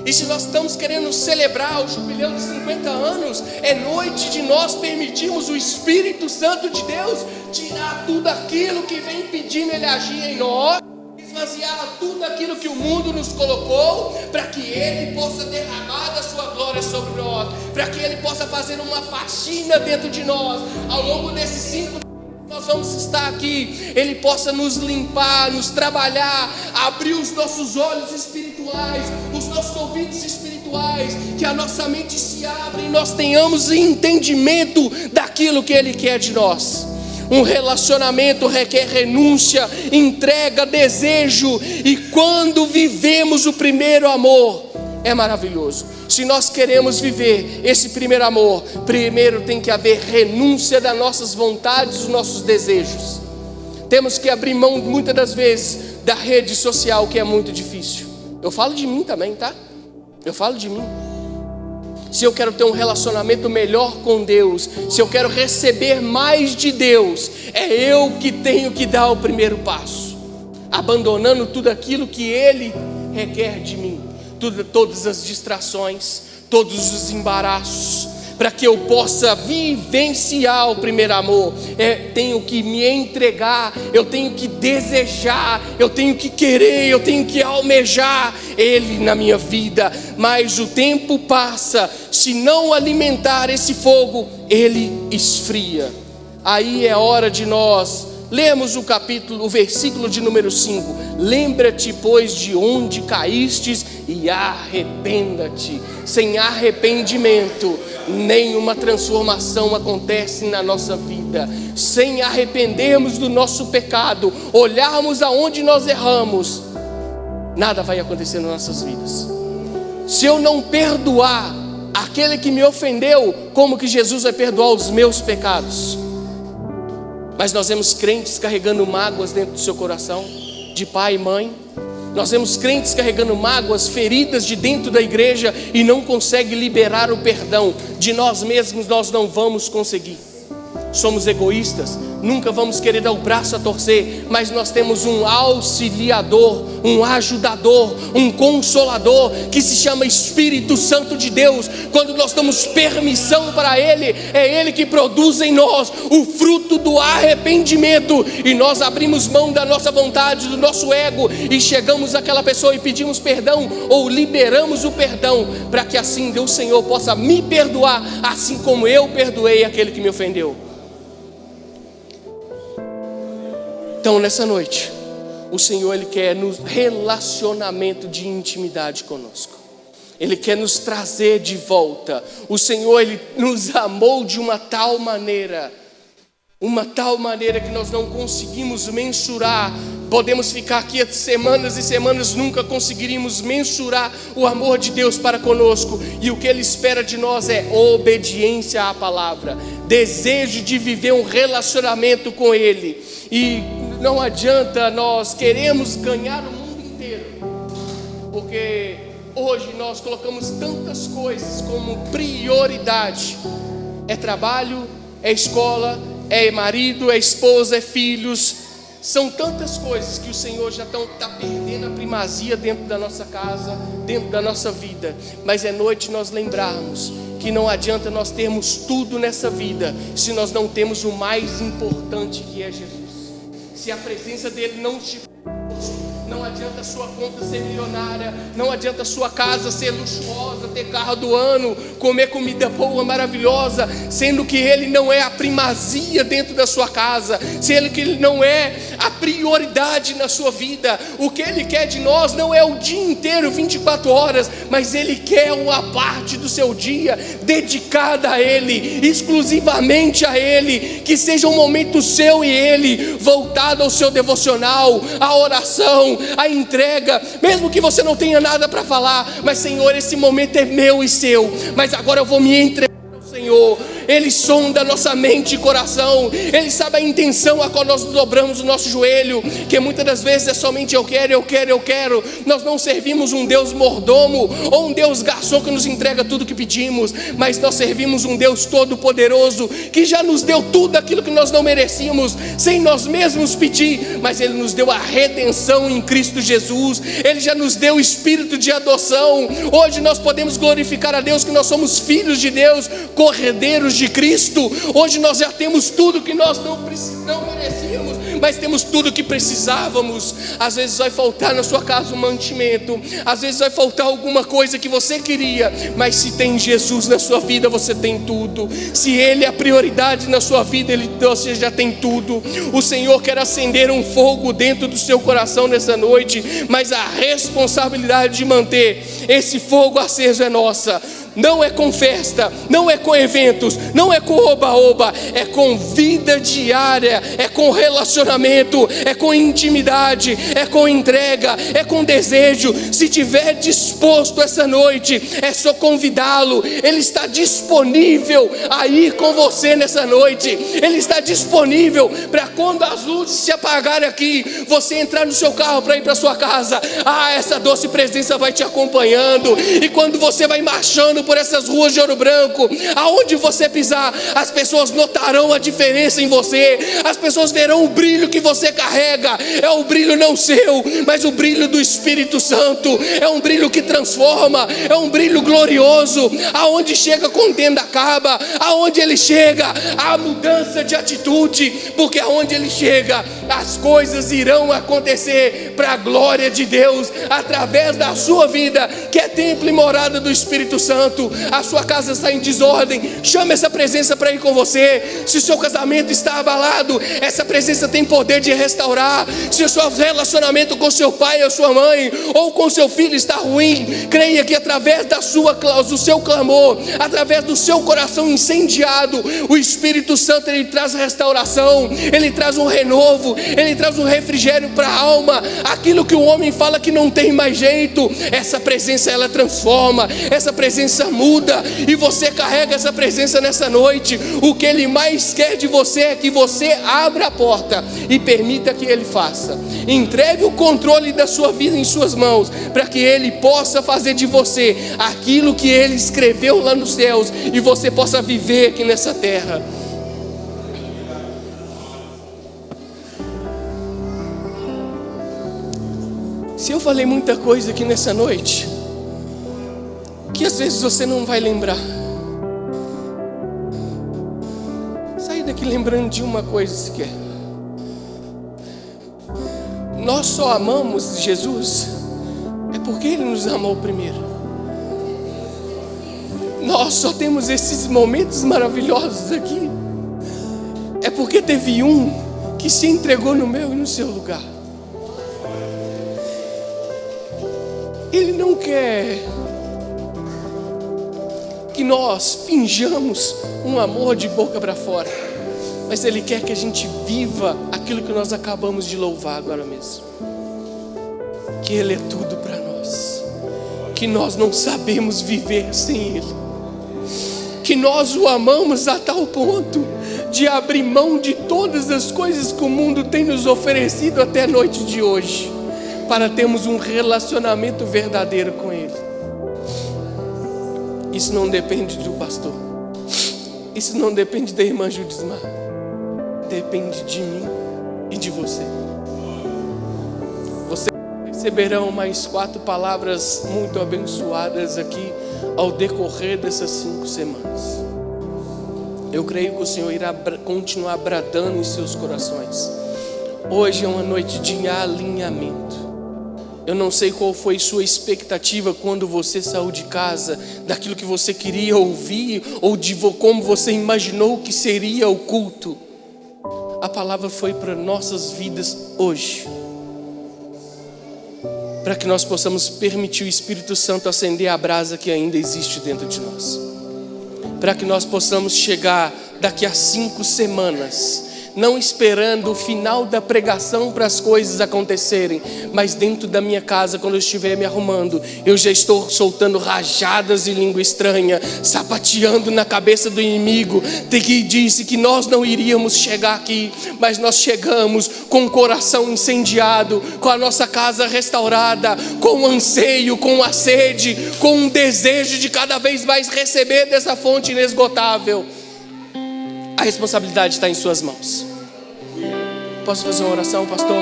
E se nós estamos querendo celebrar o jubileu de 50 anos, é noite de nós permitirmos o Espírito Santo de Deus tirar tudo aquilo que vem impedindo Ele agir em nós, esvaziar tudo aquilo que o mundo nos colocou, para que Ele possa derramar da sua glória sobre nós, para que Ele possa fazer uma faxina dentro de nós. Ao longo desses 5 nós vamos estar aqui, Ele possa nos limpar, nos trabalhar, abrir os nossos olhos espirituais, os nossos ouvidos espirituais, que a nossa mente se abra e nós tenhamos entendimento daquilo que Ele quer de nós. Um relacionamento requer renúncia, entrega, desejo, e quando vivemos o primeiro amor, é maravilhoso. Se nós queremos viver esse primeiro amor, primeiro tem que haver renúncia das nossas vontades, dos nossos desejos. Temos que abrir mão muitas das vezes da rede social, que é muito difícil. Eu falo de mim também, tá? Eu falo de mim. Se eu quero ter um relacionamento melhor com Deus, se eu quero receber mais de Deus, é eu que tenho que dar o primeiro passo, abandonando tudo aquilo que Ele requer de mim. Todas as distrações, todos os embaraços, para que eu possa vivenciar o primeiro amor. Tenho que me entregar, eu tenho que desejar, eu tenho que querer, eu tenho que almejar Ele na minha vida. Mas o tempo passa, se não alimentar esse fogo, ele esfria. Aí é hora de nós lemos o versículo de número 5. Lembra-te, pois, de onde caístes e arrependa-te. Sem arrependimento, nenhuma transformação acontece na nossa vida. Sem arrependermos do nosso pecado, olharmos aonde nós erramos, nada vai acontecer nas nossas vidas. Se eu não perdoar aquele que me ofendeu, como que Jesus vai perdoar os meus pecados? Mas nós vemos crentes carregando mágoas dentro do seu coração, de pai e mãe. Nós vemos crentes carregando mágoas, feridas de dentro da igreja, e não conseguem liberar o perdão. De nós mesmos nós não vamos conseguir. Somos egoístas, nunca vamos querer dar o braço a torcer, mas nós temos um auxiliador, um ajudador, um consolador, que se chama Espírito Santo de Deus. Quando nós damos permissão para Ele, é Ele que produz em nós o fruto do arrependimento, e nós abrimos mão da nossa vontade, do nosso ego, e chegamos àquela pessoa e pedimos perdão, ou liberamos o perdão, para que assim Deus Senhor possa me perdoar, assim como eu perdoei aquele que me ofendeu. Então nessa noite, o Senhor Ele quer um relacionamento de intimidade conosco. Ele quer nos trazer de volta. O Senhor Ele nos amou de uma tal maneira que nós não conseguimos mensurar. Podemos ficar aqui semanas e semanas, nunca conseguiríamos mensurar o amor de Deus para conosco. E o que Ele espera de nós é obediência à palavra, desejo de viver um relacionamento com Ele. E não adianta nós queremos ganhar o mundo inteiro, porque hoje nós colocamos tantas coisas como prioridade. É trabalho, é escola, é marido, é esposa, é filhos. São tantas coisas que o Senhor já está perdendo a primazia dentro da nossa casa, dentro da nossa vida. Mas é noite nós lembrarmos que não adianta nós termos tudo nessa vida, se nós não temos o mais importante, que é Jesus. Se a presença dele não estiver conosco, não adianta a sua conta ser milionária, não adianta a sua casa ser luxuosa, ter carro do ano, comer comida boa, maravilhosa, sendo que Ele não é a primazia dentro da sua casa, sendo que Ele não é a prioridade na sua vida. O que Ele quer de nós não é o dia inteiro, 24 horas, mas Ele quer uma parte do seu dia dedicada a Ele, exclusivamente a Ele, que seja um momento seu e Ele, voltado ao seu devocional, à oração, a entrega, mesmo que você não tenha nada para falar, mas Senhor, esse momento é meu e seu, mas agora eu vou me entregar ao Senhor. Ele sonda a nossa mente e coração. Ele sabe a intenção a qual nós dobramos o nosso joelho, que muitas das vezes é somente eu quero, eu quero, eu quero. Nós não servimos um Deus mordomo ou um Deus garçom que nos entrega tudo que pedimos, mas nós servimos um Deus todo-poderoso, que já nos deu tudo aquilo que nós não merecíamos, sem nós mesmos pedir, mas Ele nos deu a redenção em Cristo Jesus. Ele já nos deu o espírito de adoção. Hoje nós podemos glorificar a Deus que nós somos filhos de Deus, cordeiros de Cristo. Hoje nós já temos tudo que nós não merecíamos, mas temos tudo que precisávamos. Às vezes vai faltar na sua casa um mantimento, às vezes vai faltar alguma coisa que você queria, mas se tem Jesus na sua vida, você tem tudo. Se Ele é a prioridade na sua vida, você já tem tudo. O Senhor quer acender um fogo dentro do seu coração nessa noite, mas a responsabilidade de manter esse fogo aceso é nossa. Não é com festa, não é com eventos, não é com oba-oba, é com vida diária, é com relacionamento, é com intimidade, é com entrega, é com desejo. Se tiver disposto essa noite, é só convidá-lo. Ele está disponível a ir com você nessa noite. Ele está disponível para quando as luzes se apagarem aqui, você entrar no seu carro para ir para sua casa. Essa doce presença vai te acompanhando, e quando você vai marchando por essas ruas de Ouro Branco, aonde você pisar, as pessoas notarão a diferença em você. As pessoas verão o brilho que você carrega. É o brilho não seu, mas o brilho do Espírito Santo. É um brilho que transforma, é um brilho glorioso. Aonde chega, a contenda acaba. Aonde ele chega, há mudança de atitude, porque aonde ele chega, as coisas irão acontecer para a glória de Deus, através da sua vida, que é templo e morada do Espírito Santo. A sua casa está em desordem, chame essa presença para ir com você. Se o seu casamento está abalado, essa presença tem poder de restaurar. Se o seu relacionamento com seu pai ou sua mãe, ou com seu filho está ruim, creia que através do seu clamor, através do seu coração incendiado, o Espírito Santo, ele traz restauração, ele traz um renovo, ele traz um refrigério para a alma. Aquilo que o homem fala que não tem mais jeito, essa presença ela transforma, essa presença muda, e você carrega essa presença nessa noite. O que Ele mais quer de você é que você abra a porta e permita que Ele faça. Entregue o controle da sua vida em suas mãos, para que Ele possa fazer de você aquilo que Ele escreveu lá nos céus, e você possa viver aqui nessa terra. Se eu falei muita coisa aqui nessa noite, que às vezes você não vai lembrar, sai daqui lembrando de uma coisa sequer. Nós só amamos Jesus é porque Ele nos amou primeiro. Nós só temos esses momentos maravilhosos aqui é porque teve um que se entregou no meu e no seu lugar. Ele não quer que nós finjamos um amor de boca para fora, mas Ele quer que a gente viva aquilo que nós acabamos de louvar agora mesmo, que Ele é tudo para nós, que nós não sabemos viver sem Ele, que nós o amamos a tal ponto de abrir mão de todas as coisas que o mundo tem nos oferecido até a noite de hoje, para termos um relacionamento verdadeiro com Ele. Isso não depende do pastor, isso não depende da irmã Judismar, depende de mim e de você. Vocês receberão mais 4 palavras muito abençoadas aqui ao decorrer dessas 5 semanas. Eu creio que o Senhor irá continuar bradando em seus corações. Hoje é uma noite de alinhamento. Eu não sei qual foi sua expectativa quando você saiu de casa, daquilo que você queria ouvir, ou de como você imaginou que seria o culto. A palavra foi para nossas vidas hoje, para que nós possamos permitir o Espírito Santo acender a brasa que ainda existe dentro de nós, para que nós possamos chegar daqui a 5 semanas não esperando o final da pregação para as coisas acontecerem, mas dentro da minha casa, quando eu estiver me arrumando, eu já estou soltando rajadas de língua estranha, sapateando na cabeça do inimigo, que disse que nós não iríamos chegar aqui, mas nós chegamos com o coração incendiado, com a nossa casa restaurada, com o anseio, com a sede, com um desejo de cada vez mais receber dessa fonte inesgotável. A responsabilidade está em suas mãos. Posso fazer uma oração, pastor?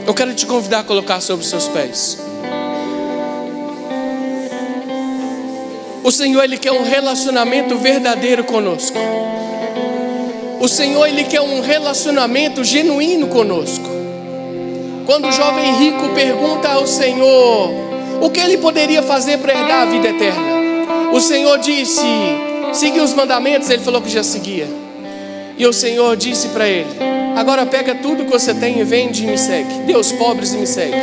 Eu quero te convidar a colocar sobre os seus pés. O Senhor, Ele quer um relacionamento verdadeiro conosco. O Senhor, Ele quer um relacionamento genuíno conosco. Quando o jovem rico pergunta ao Senhor o que ele poderia fazer para herdar a vida eterna, o Senhor disse: siga os mandamentos. Ele falou que já seguia. E o Senhor disse para ele: agora pega tudo que você tem e vende e me segue. Dê aos pobres e me segue.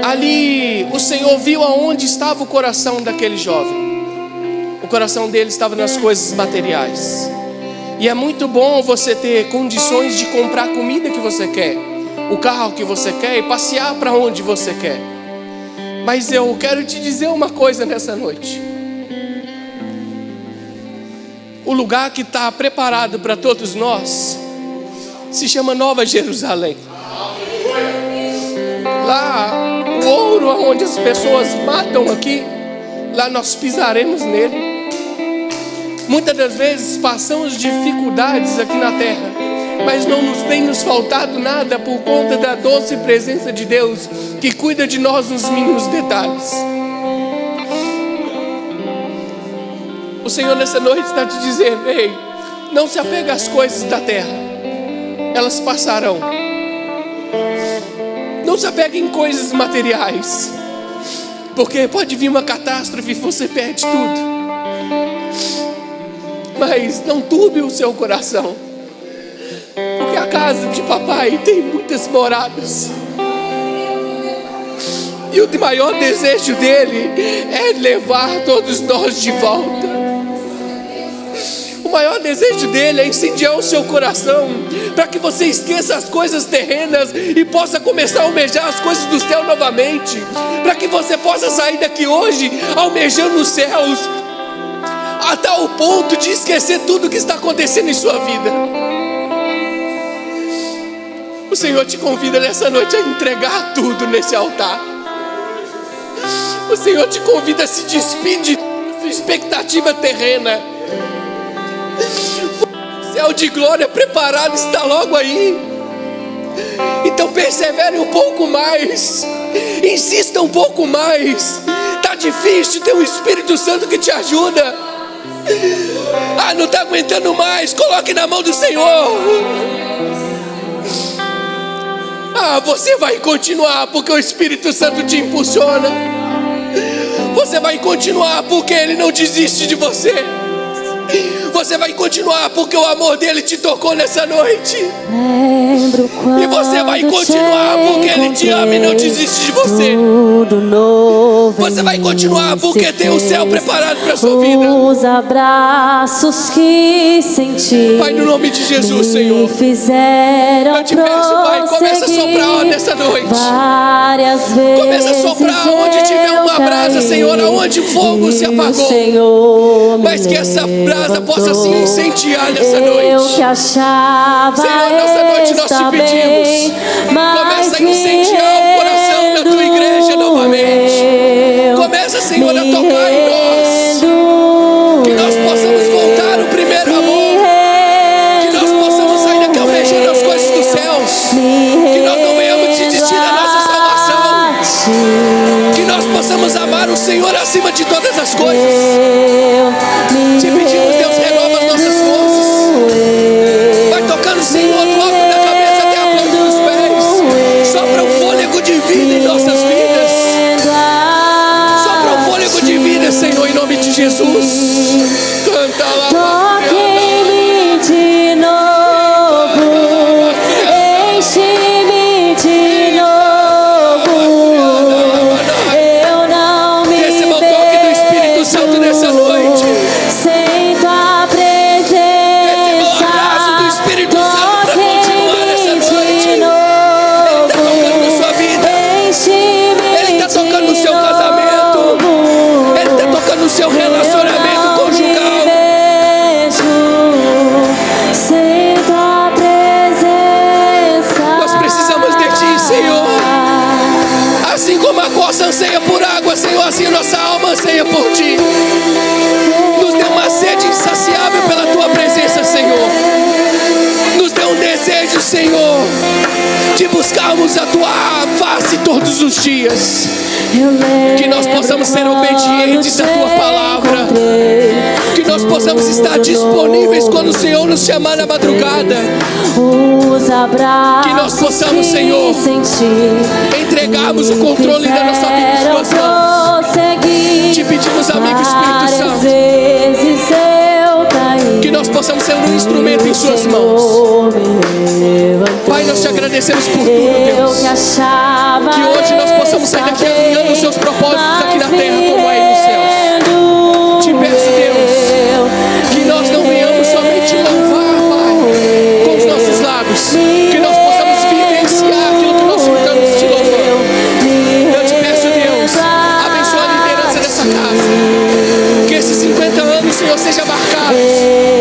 Ali o Senhor viu aonde estava o coração daquele jovem. O coração dele estava nas coisas materiais. E é muito bom você ter condições de comprar a comida que você quer, o carro que você quer e passear para onde você quer. Mas eu quero te dizer uma coisa nessa noite. O lugar que está preparado para todos nós se chama Nova Jerusalém. Lá, o ouro onde as pessoas matam aqui, lá nós pisaremos nele. Muitas das vezes passamos dificuldades aqui na terra, mas não nos tem nos faltado nada por conta da doce presença de Deus que cuida de nós nos mínimos detalhes. O Senhor nessa noite está te dizendo: ei, não se apega às coisas da terra, elas passarão. Não se apegue em coisas materiais, porque pode vir uma catástrofe e você perde tudo. Mas não turbe o seu coração, porque a casa de papai tem muitas moradas. E o maior desejo dele é levar todos nós de volta. O maior desejo dele é incendiar o seu coração, para que você esqueça as coisas terrenas e possa começar a almejar as coisas do céu novamente. Para que você possa sair daqui hoje almejando os céus, a tal ponto de esquecer tudo que está acontecendo em sua vida. O Senhor te convida nessa noite a entregar tudo nesse altar. O Senhor te convida a se despedir da sua expectativa terrena. O céu de glória preparado está logo aí. Então persevere um pouco mais, insista um pouco mais. Está difícil, tem um Espírito Santo que te ajuda. Ah, não está aguentando mais, coloque na mão do Senhor. Ah, você vai continuar porque o Espírito Santo te impulsiona. Você vai continuar porque Ele não desiste de você. Você vai continuar porque o amor dele te tocou nessa noite. E você vai continuar porque Ele te ama e não desiste de você. Você vai continuar porque tem o céu preparado para a sua vida. Os abraços que senti, Pai, no nome de Jesus, Senhor, me fizeram eu te peço, Pai, começa a soprar nessa noite. Várias vezes Começa a soprar onde tiver uma brasa, Senhor, aonde o fogo se apagou. Mas que essa brasa possa se incendiar nessa noite. Eu que achava Senhor, nessa noite nós te pedimos, começa a incendiar o coração da tua igreja novamente. Começa, Senhor, a tocar em nós, que nós possamos voltar ao primeiro amor, que nós possamos sair daqui almejando as coisas dos céus, que nós não venhamos desistir da nossa salvação, que nós possamos amar o Senhor acima de todas as coisas. Te pedimos, Deus, renova as nossas forças. Vai tocando, Senhor, do alto da cabeça até a planta dos pés. Sopra um fôlego de vida em nossas vidas. Sopra um fôlego de vida, Senhor, em nome de Jesus. Canta lá. Toque em mim de novo, enche-me de novo. Eu não me Receba o toque do Espírito Santo nessa noite. sem tua nossa anseia por água, Senhor, assim a nossa alma anseia por Ti. Nos dê uma sede insaciável pela Tua presença, Senhor. Nos dê um desejo, Senhor, de buscarmos a Tua face todos os dias. Que nós possamos ser obedientes à Tua palavra. Que nós possamos estar disponíveis quando o Senhor nos chamar na madrugada. Que nós possamos, Senhor, entregarmos o controle da nossa vida em Suas mãos. Te pedimos, amigo Espírito Santo, que nós possamos ser um instrumento em Suas mãos. Pai, nós Te agradecemos por tudo, Deus. Que hoje nós possamos sair daqui alinhando os Seus propósitos aqui na terra como é nos céus. Te peço, Deus, que nós não venhamos somente louvar, Pai, com os nossos lábios. Que nós possamos vivenciar aquilo que nós estamos Te louvando. Eu Te peço, Deus, abençoa a liderança dessa casa. Que esses 50 anos, Senhor, sejam marcados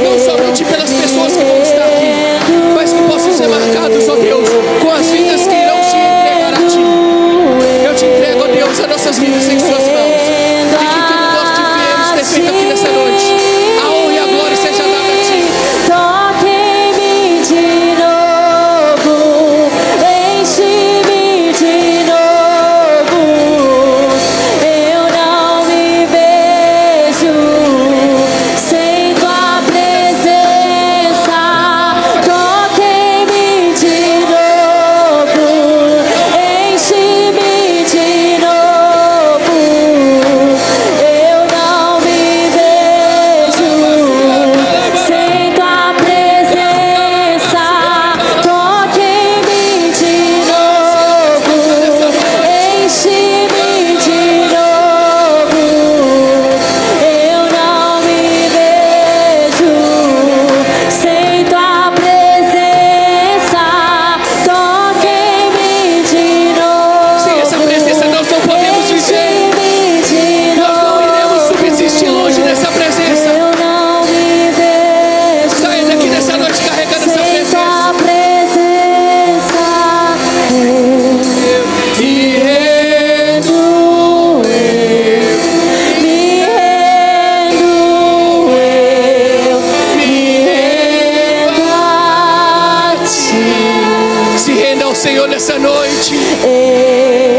não somente pelas pessoas que vão estar aqui, mas que possam ser marcados, ó Deus, com as vidas que irão se entregar a Ti. Eu Te entrego, ó Deus, as nossas vidas em Suas mãos. E que tudo nós que viemos ter feito aqui nessa noite, a honra e a glória seja dada a Ti. Toque-me de novo, enche-me de novo. Eu não me vejo sem Tua presença. Toque-me de novo, enche-me de novo. Eu não me vejo sem Tua presença. Toque-me de novo, enche-me de novo. Eu não me vejo sem Tua presença. Toque-me de novo. Sem essa presença nós não podemos viver. Nós não iremos subsistir longe dessa presença. Eu não me vejo Saia daqui nessa noite carregando essa sem presença. Tua presença. Me rendo, Me rendo, me rendo a Ti. se renda ao Senhor nessa noite. Eu